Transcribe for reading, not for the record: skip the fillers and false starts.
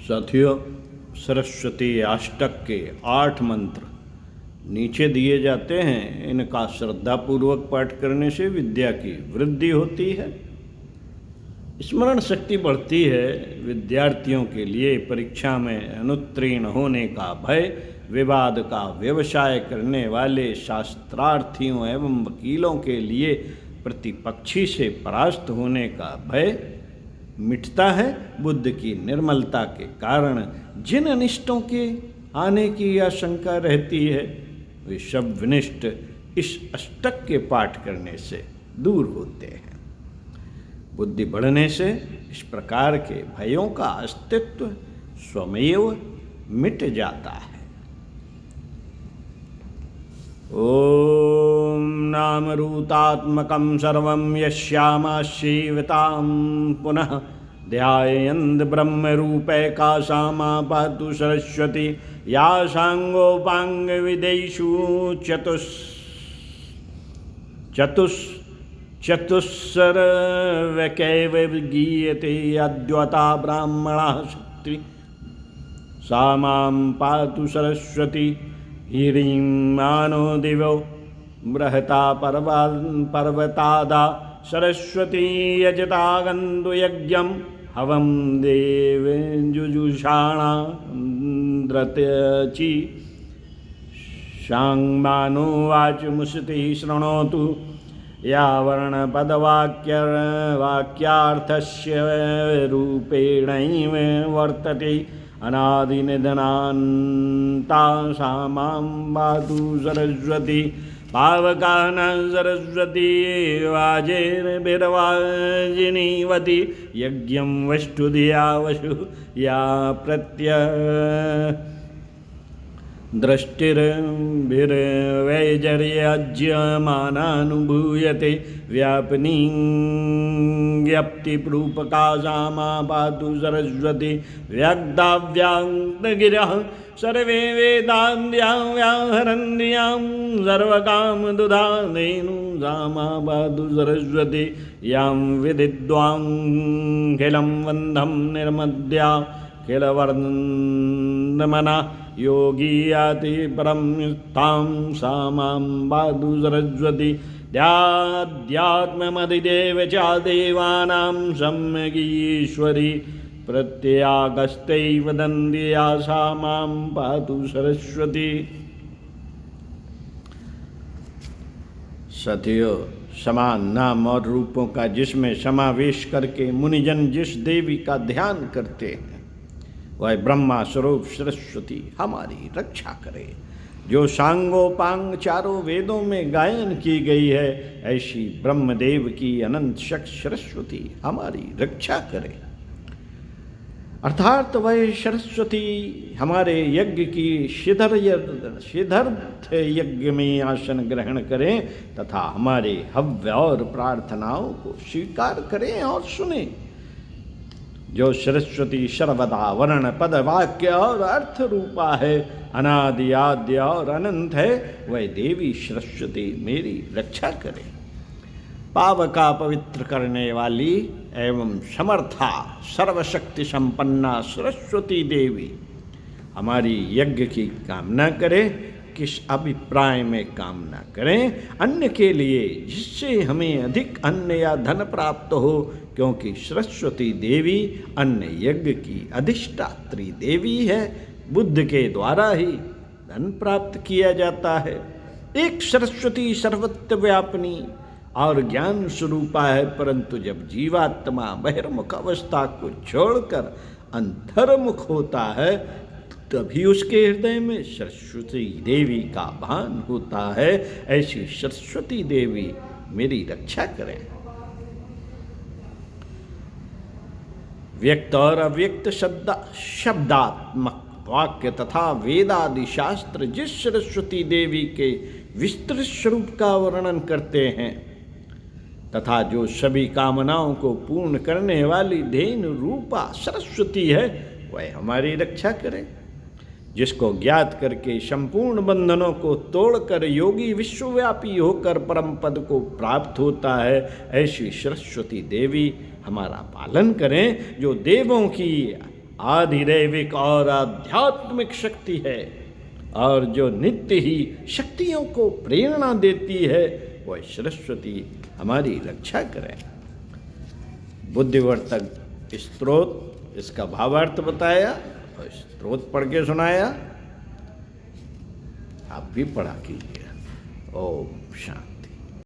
साथियों, सरस्वती अष्टक के 8 मंत्र नीचे दिए जाते हैं। इनका श्रद्धापूर्वक पाठ करने से विद्या की वृद्धि होती है, स्मरण शक्ति बढ़ती है। विद्यार्थियों के लिए परीक्षा में अनुत्तीर्ण होने का भय, विवाद का व्यवसाय करने वाले शास्त्रार्थियों एवं वकीलों के लिए प्रतिपक्षी से परास्त होने का भय मिटता है। बुद्ध की निर्मलता के कारण जिन अनिष्टों के आने की आशंका रहती है, वे सब विनिष्ट इस अष्टक के पाठ करने से दूर होते हैं। बुद्धि बढ़ने से इस प्रकार के भयों का अस्तित्व स्वमेव मिट जाता है। ओम नामरूतात्मकं सर्वं यस्यामाशीवितां पुनः ध्यायन्त ब्रह्मरूपैका सा पातु सरस्वती। या सांगोपांग विदेषु चतुस्सर्वकैव गीयते अद्वता ब्राह्मणा शक्ति सा मां पातु सरस्वती। ह्रीं मानो दिवो बृहता पर्वतादा सरस्वती यजता गन्धु यज्ञं हवं देवेजुषाणा द्रत्यचि। शांमानो वाचमुषति शृणोतु या वर्णपदवाक्यार्थस्य रूपेणैव वर्तते अनादिनिधनान्ता सा मां पातु सरस्वती। पावकान सरस्वती वाजेर्भिर्वाजिनीवती यज्ञं वष्टुधिया वशु या दृष्टिर्भिर्वैजर्यज्यमानानुभूयते व्यापिनी ज्ञप्तिरूपका सा मां पातु सरस्वती। व्यक्ताव्याङ्गिरः सर्वे वेदान्त्यां व्याहरन्त्यां सर्वकामदुधानेनु सा मां पातु सरस्वती। यां विदिद्वाङ्खिलं वन्दं निर्मद्या किलवर्णमना योगी याति परं तां सा मां पातु सरस्वती। ध्यात्ममधिदेव च देवानां सम्यगीश्वरी प्रत्यागस्तैव वदन्त्या सा मां पातु सरस्वती। साथियों, समान नाम और रूपों का जिसमें समावेश करके मुनिजन जिस देवी का ध्यान करते हैं, वह ब्रह्मा स्वरूप सरस्वती हमारी रक्षा करे। जो सांगोपांग चारों वेदों में गायन की गई है, ऐसी ब्रह्मदेव की अनंत शक्ति सरस्वती हमारी रक्षा करे। अर्थात वह सरस्वती हमारे यज्ञ की सिद्धार्थ यज्ञ में आसन ग्रहण करें तथा हमारे हव्य और प्रार्थनाओं को स्वीकार करें और सुने। जो सरस्वती सर्वदा वर्ण पद वाक्य और अर्थ रूपा है, अनादि आद्य और अनंत है, वह देवी सरस्वती मेरी रक्षा करे। पावका पवित्र करने वाली एवं समर्था सर्वशक्ति संपन्ना सरस्वती देवी हमारी यज्ञ की कामना करे। किस अभिप्राय में कामना करें? अन्य के लिए, जिससे हमें अधिक अन्न या धन प्राप्त हो, क्योंकि सरस्वती देवी अन्न यज्ञ की अधिष्ठात्री देवी है। बुद्ध के द्वारा ही धन प्राप्त किया जाता है। एक सरस्वती सर्वत्र व्यापिनी और ज्ञान स्वरूपा है, परंतु जब जीवात्मा बहिर्मुख अवस्था को छोड़कर अंतर्मुख होता है, तभी उसके हृदय में सरस्वती देवी का भान होता है। ऐसी सरस्वती देवी मेरी रक्षा करें। व्यक्त और अव्यक्त शब्दात्मक वाक्य तथा वेदादि शास्त्र जिस सरस्वती देवी के विस्तृत स्वरूप का वर्णन करते हैं तथा जो सभी कामनाओं को पूर्ण करने वाली धेनु रूपा सरस्वती है, वह हमारी रक्षा करे। जिसको ज्ञात करके संपूर्ण बंधनों को तोड़कर योगी विश्वव्यापी होकर परम पद को प्राप्त होता है, ऐसी सरस्वती देवी हमारा पालन करें। जो देवों की आधिदैविक और आध्यात्मिक शक्ति है, और जो नित्य ही शक्तियों को प्रेरणा देती है वह सरस्वती हमारी रक्षा करें। बुद्धिवर्तक स्तोत्र, इसका भावार्थ बताया और स्तोत्र पढ़ के सुनाया। आप भी पढ़ा कीजिए। ओम शांति।